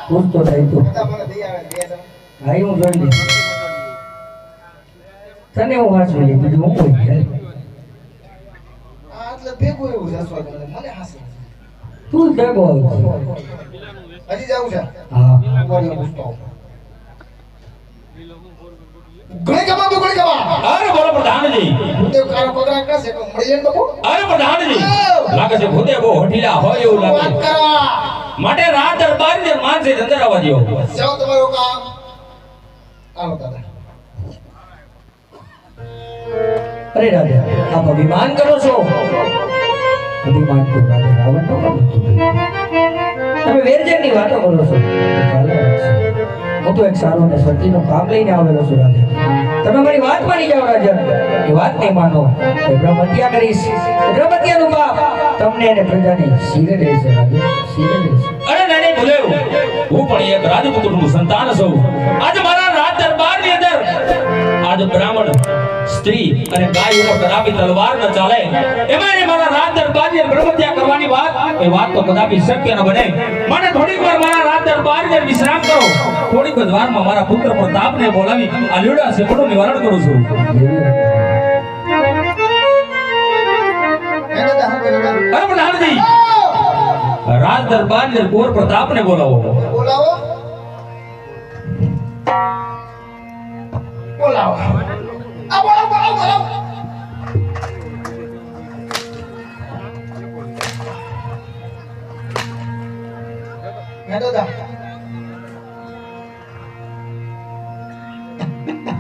પૂછતો થાય તો હા હું જોઈ લઈશ તને હું વાંચું લઈ બીજું હું કોઈ એટલે ભેગું એવું છે મને હાસે તું ભેગો હજી જાવું છે હા ગોળી પૂછતો ગોળી કમા અરે બોલો પ્રધાનજી તે કારો પગરા કરશે તો મળી લે બાપુ અરે પ્રધાનજી લાગે છે ભૂતે બહુ હઠીલા હોય એવું વાત લાગે કરા માટે રાત દરબાર ને માનસે અંદર આવવા દો જાઓ તમારું કામ આવો દાદા અરે રાજા આપ અભિમાન કરો છો અભિમાન તો રાજા રાવણ નો કરતો તમે વેરજેની વાતો કરો છો ચાલે હું તો એક સારું અને સતીનું કામ લઈને આવેલો છું રાજા તમે મારી વાત માની જાઓ રાજા એ વાત નહીં માનો એ બ્રહ્મત્યા કરીશ બ્રહ્મત્યાનું પાપ તમને અને પ્રજાને શિરે રહેશે રાજા શિરે રહેશે અરે નહીં ભૂલે હું પણ એક રાજપુત્રનું સંતાન છું આજ મારા રાજ દરબાર ની અંદર આજ બ્રાહ્મણ સ્ત્રી અને ગાય ઉપર કદાપી તલવાર ન ચાલે એમાં મારા રાજ દરબાર ની બ્રહ્મત્યા કરવાની વાત એ વાત તો કદાપી શક્ય ન બને મને થોડીક વાર મારા રાજ દરબાર ની વિશ્રામ કરો થોડીક જ વારમાં મારા પુત્ર પ્રતાપને બોલાવી આ લીડા સેપડું નિવારણ કરું છું અરે પ્રધાનજી રાજ દરબાર ની કુંવર પ્રતાપને બોલાવો બોલાવો બોલાવો આ બોલાવો મેં દાદા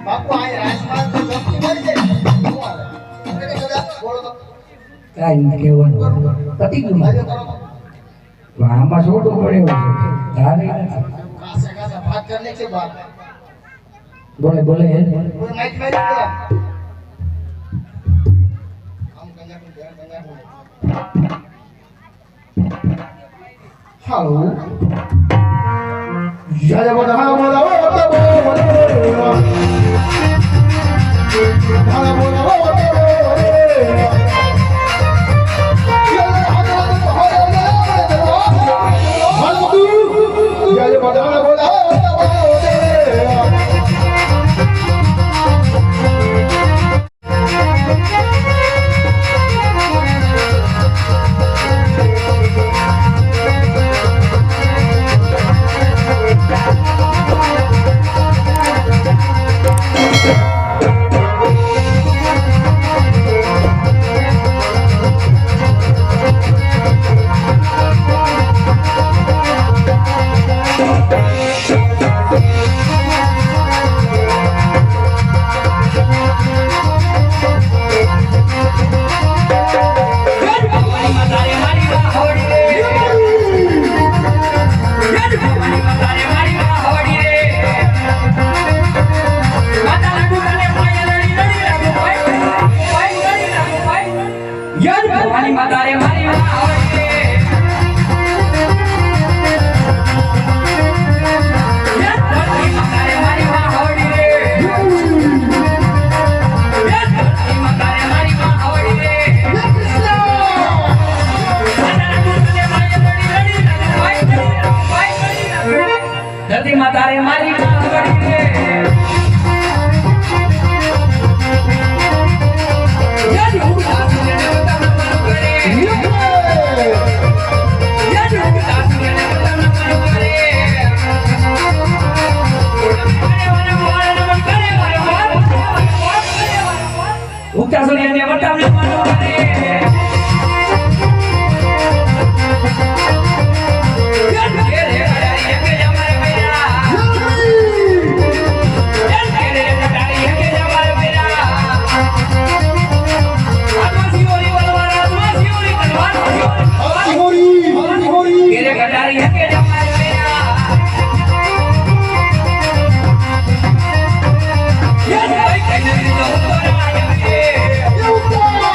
બાપુ આ રાજમાર્ગ તો ગમતી મરી જાય શું હાલે એટલે દાદા બોલો તો કાંઈ કહેવાનું પતી ગયું આજે કરો તો આમાં છોટો પડ્યો તારે કાસે ભાગ કરને છે બાપ બોલે બોલે કોઈ માઈક મારી બોલા આમ કન્યા બોલે હાલો જય બોલા બોલા બોલા તારે મારી ઉગતા સૂર્યને વટાવને Yeah.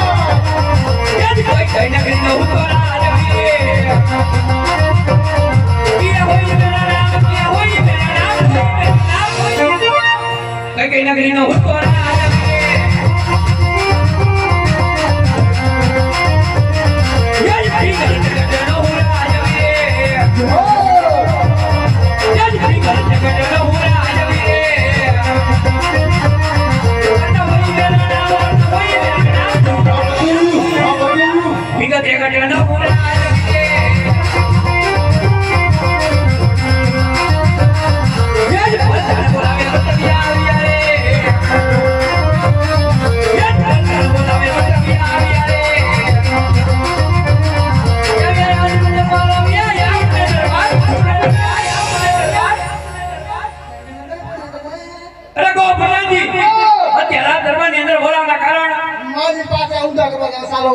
મહારાજ પાસે ઊંધા કરવા જાવ ચાલો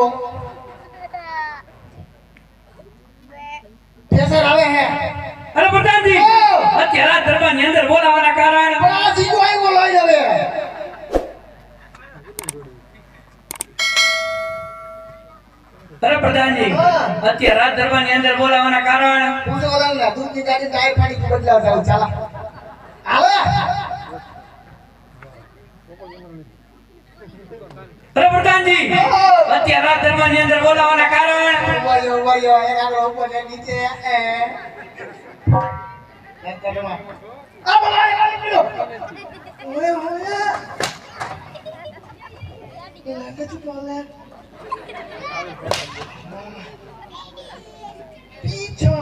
કેસર આવે હે અરે પ્રધાનજી અત્યારે આ દરબારની અંદર બોલાવાના કારણ પણ આ જીગો આવ્યો લઈ આવે અરે પ્રધાનજી અત્યારે આ દરબારની અંદર બોલાવાના કારણ પૂછો ઓલા ના દૂધની ગાડી ટાયર ફાડી બદલાવ જાવ ચાલા આવે અરે પ્રધાનજી અત્યારે આ દરબારની અંદર બોલાવાના કારણ ઉવાયો એક આગળ ઉપર ને નીચે એક કદમાં આ બોલાય આ પીડો ઓય ઓય એ લાગે છે બોલે પીછો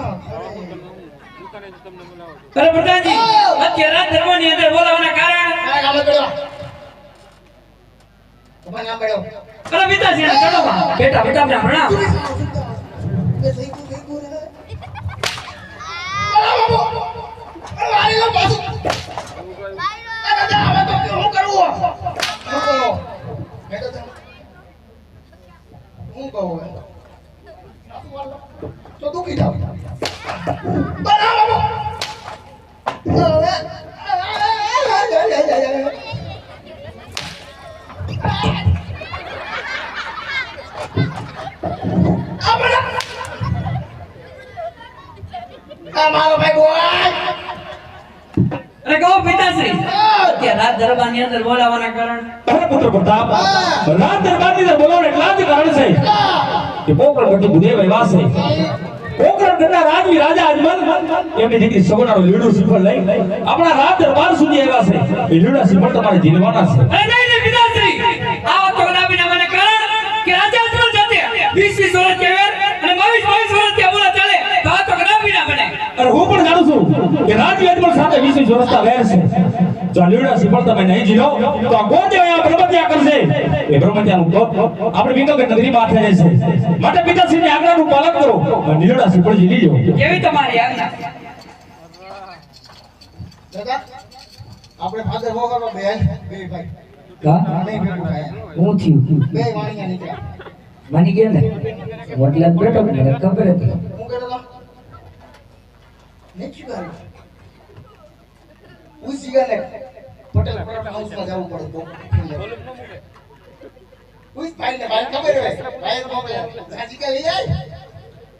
અરે પ્રધાનજી અત્યારે આ દરબારની અંદર બોલાવાના કારણ આ ગાલે પડ્યો તમાર નામ પડ્યો અરે પિતાજી ને ચડો બેટા બેટા બ્રાહ્મણા મારો ભાઈ બોય અરે કહો પિતાશ્રી અત્યારે આ દરબારની અંદર બોલાવાના કારણ અરે પુત્ર પ્રતાપ રાજ દરબારની અંદર બોલાવવાનું એટલા જ કારણ છે કે પોકરણ ગઢી બુધે વૈવાસ છે પોકરણ ગઢના રાજવી રાજા અજમલ એમની દીકરી સગુણાનો લીડો શ્રીફળ લઈ આપણા રાજ દરબાર સુધી આવ્યા છે એ લીડા શ્રીફળ તમારે જીલવાના છે અરે નહીં પિતાશ્રી આ વાત તો કદાપી મને કારણ કે રાજા અજમલ જાતે 20 વર્ષ કેવર અને 22 વર્ષ કે બોલા ચાલે તો આ તો કદાપી ના બને અરે હું પણ જાણું છું કે રાજવી અજમલ સાથે 20 વર્ષના વેર છે જો આ લીડા શ્રીફળ તમે નહીં જીલો તો આ ગોદેવ આ બ્રહ્મત્યા કરશે એ બ્રહ્મત્યાનું કોપ આપણે વિંગલગઢ નગરીમાં આઠે છે માટે પિતાશ્રીની આજ્ઞાનું પાલન કરો અને લીડા શ્રીફળ જીલી લો કેવી તમારી આજ્ઞા દાદા આપણે ફાધર વગરનો બેન બે ભાઈ કા નહીં ભેગું થાય હું થયું બે વાણીયા નીકળ્યા માની ગયા ને એટલે બેટો મને ખબર હતી હું કહેતો હતો નથી ગાડી ઉસી ગને પટેલ પરોઠા હાઉસમાં જવું પડે તો ઉસ ભાઈ ને ભાઈ ખબર હોય ભાઈ મોકલ્યા સાચી કે લઈ આય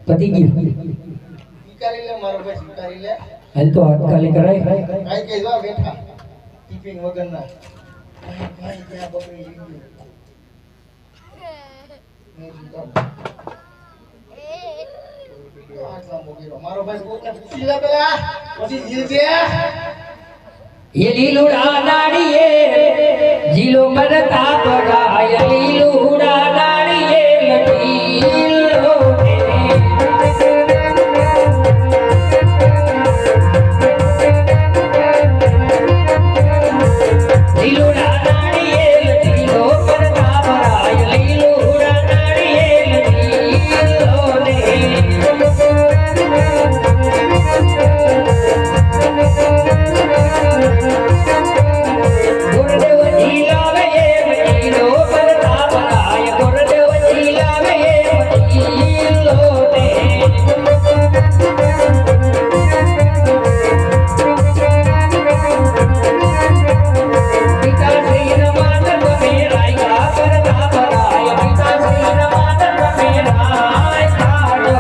પતી ગયું સ્વીકારી લે મારો ભાઈ સ્વીકારી લે હાલ તો હાથકાલી કરાય ભાઈ કે જો બેઠા ટિફિન વગરના ભાઈ ત્યાં બકરી લઈ ગયું મારો ભાઈ કોઈને પૂછી લે પેલા પછી જીલજે એ લીલુડા નાડીએ જીલો મરતા પડાય લીલુડા નાડીએ લટીલો લીલુડા નાડીએ લટીલો મરતા પડાય લીલુડા નાડીએ લટીલો ને ગુરુદેવ જીલાવે એ મટીલો પરતા પરાય ગુરુદેવ જીલાવે એ મટીલો ને પિતા શ્રી રમાતર મેરાય પરતા પરાય પિતા શ્રી રમાતર મેરાય ખાડો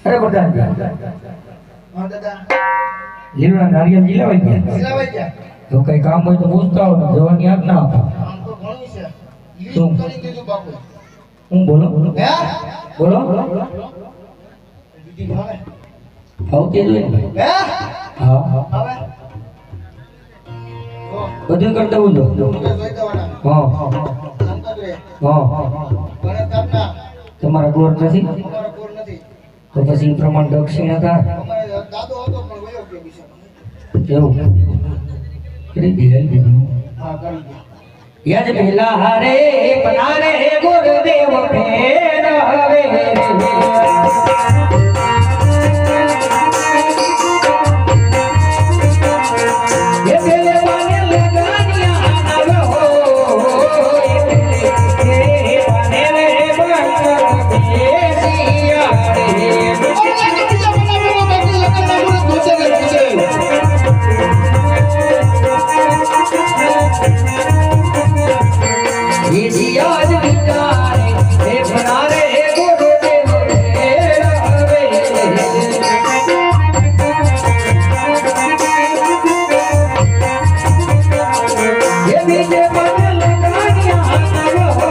અરે બધા હા દાદા લીલુડા નારિયેળ જીલાવાઈ ગયા સિલાવાઈ ગયા તો કઈ કામ હોય તો પૂછતા હો ને જવાની આજ્ઞા આપો આમ તો ઘણું છે લીલું કરી દીધું બાપુ હું બોલો હે બોલો દીદી ભાવે આવતી જોઈએ ને? હે હા હા હવે બધું કરી દઉં છું જોઈ દેવાના હા સંકટ રે હા ગણેશ કાપના તમારા ગોર નથી અમારો કોર નથી તો પછી એ પ્રમાણે દક્ષિણા થાય અમારે દાદો હતો પણ વયો ગયો બીજો એવું કરી દીધું હા કરી દે યજ પેલા હારે પનારે ગુરુદેવ ફેર હવે ये पेले पाने लगानिया नव हो ये पाने रे बंकर देसिया रे ये दिया विचारे हे बनारे गुरुदेव फेर हवे ये बीजे बदल गानिया नव हो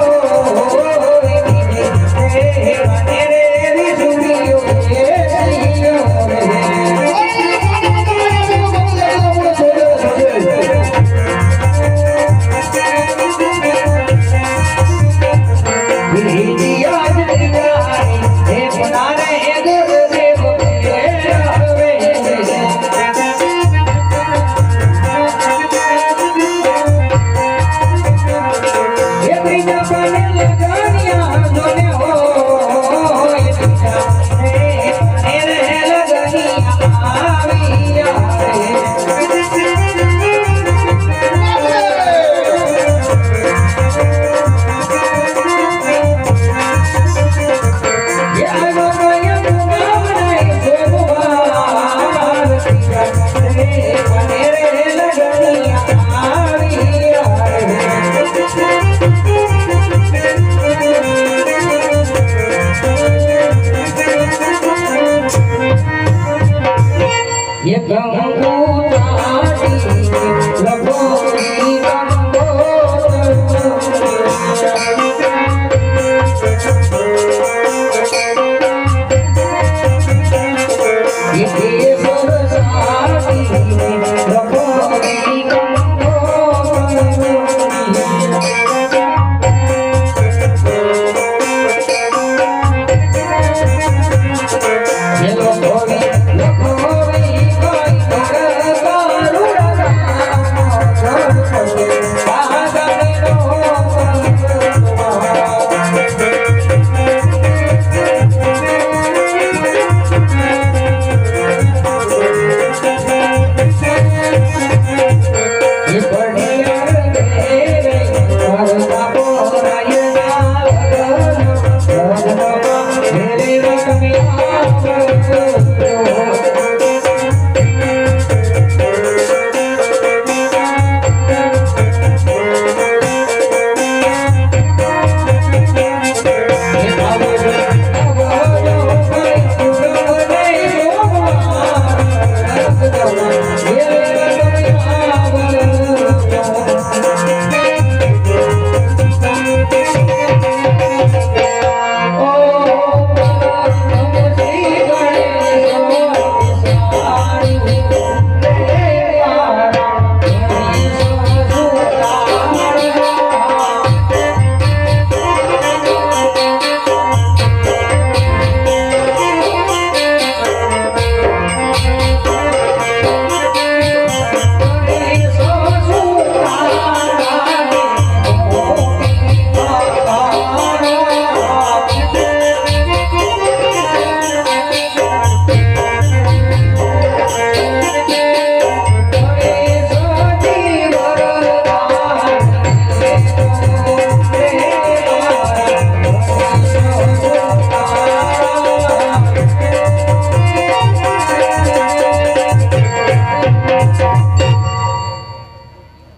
ये बने रे विसुरियो ये सियो रे विधिया जगाए हे पुनारे गुरुदेव फेर हवे ये बीजा बने लगानिया दोने हो ये बीजा रे लगानिया आविया ये आगो माया बनाए सोमवार रे बने रे लगानिया आविया ये गंगू ताटी लगोरी गंगो ये केसर साटी लगोरी गंगो ये लगोरी कोई करुणा ये बढ़िया रे करता पोरायना मेरे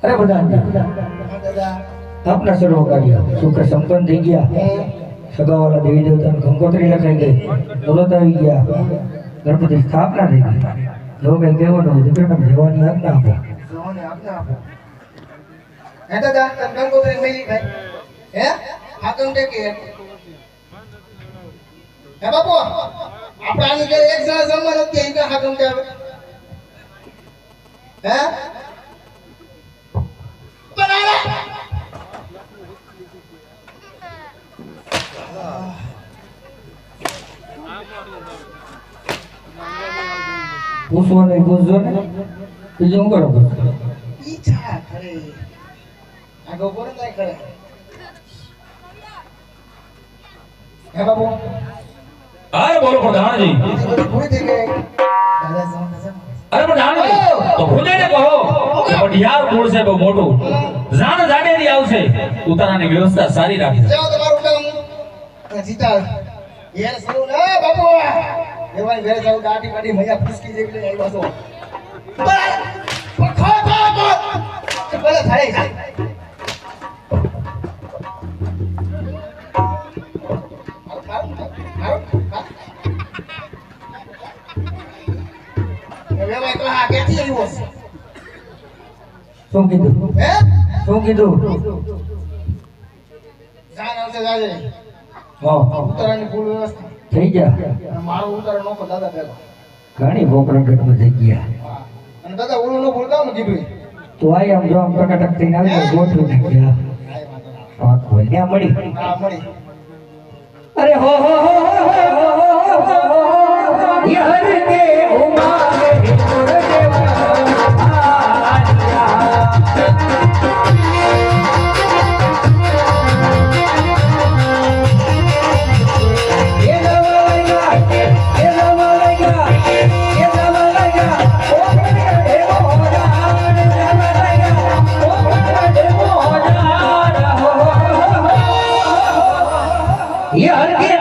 અરે બધા દાદા આપના સર્વ કાર્ય સુખ સંપન્ન થઈ ગયા સગાવાલા દેવી દેવતાને કંકોત્રી લખાઈ ગઈ દોલત આવી ગયા ગણપતિ સ્થાપના થઈ ગઈ જો કઈ કહેવાનું હોય તો તમે જવાની આજ્ઞા આપો સૌને આપના આપો હે દાદા તન કંકોત્રી મેલી ભાઈ હે હાકમ દે કે હે બાપુ આપણે આની ઘરે એક જણા જમવા નથી કે હાકમ દે આવે હે પૂછવાનું પૂછજો ને બીજું શું કરો ઈચ્છા કરે આગો બોલે નહીં કરે હે બાબુ અરે બોલો પ્રધાનજી પૂરી થઈ ગઈ દાદા સમજ અરે પ્રધાનજી તો હૃદયને કહો કે પઢિયાર કુળ છે બહુ મોટું જાણ જાડેરી આવશે ઉતારાની વ્યવસ્થા સારી રાખજો જાઓ તમારું કામ જીતા યાર સરું ને બાબુ એવાની ઘરે જાવ દાટી પાડી મૈયા ફૂસકી જેવી લઈ આવ્યો છો ખો ભલે થાય છે વેવાય તો હા કેથી આવ્યો છે શું કીધું હે શું કીધું જાન આવશે જાજે હા ઉતારાની ફૂલ વ્યવસ્થા થઈ જા મારો ઉતારો નોખો દાદા પેલો ઘણી ભોકરા પેટમાં થઈ ગયા અને દાદા ઓલું નો ભૂલતા ને કીધું તો આય આમ જો આમ ટકાટક થઈને આવી ગોઠવી નાખ્યા પાક હોય ત્યાં મળી હા મળી અરે હો હો હો યાર કે ઉમારે यार के